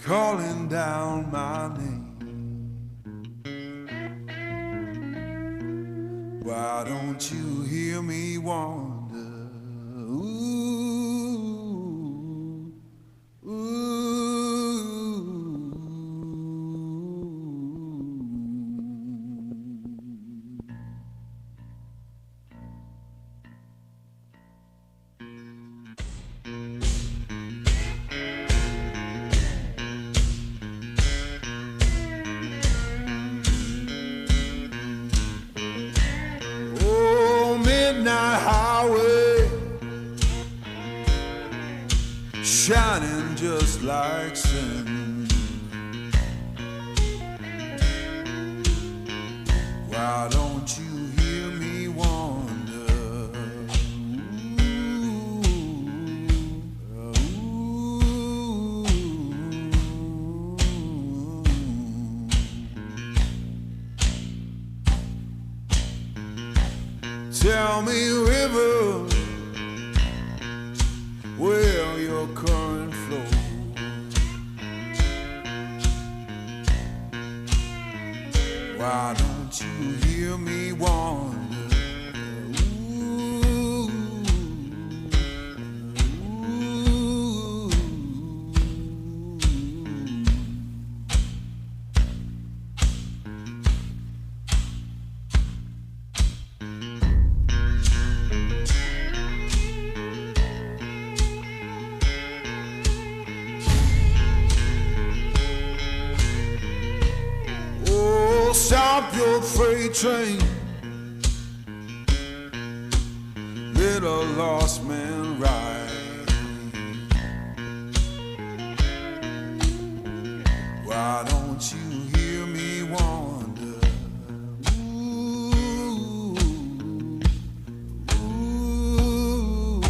calling down my name. Why don't you hear me wonder? Ooh, ooh. Midnight highway, shining just like sin. Why don't you hear me wonder? Ooh, ooh. Tell me, river, where your current flows. Why don't you hear me wonder? Ooh, ooh. Stop your freight train, let a lost man ride. Why don't you hear me wonder? Ooh, ooh.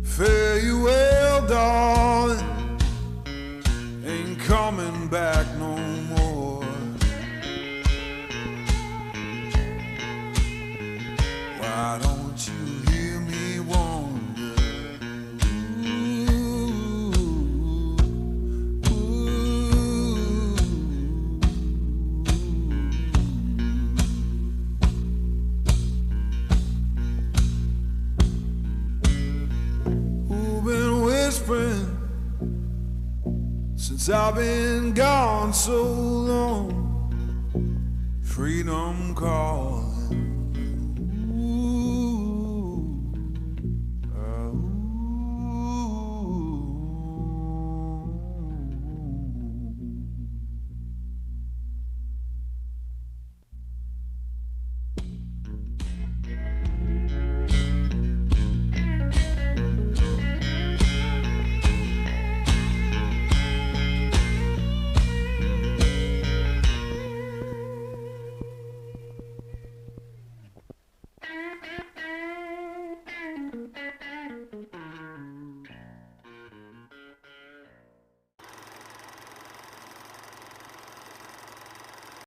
Fare you well, darling, ain't coming back no more. Why don't you hear me wonder? Ooh, ooh. Who's been whispering since I've been gone so long? Freedom calling.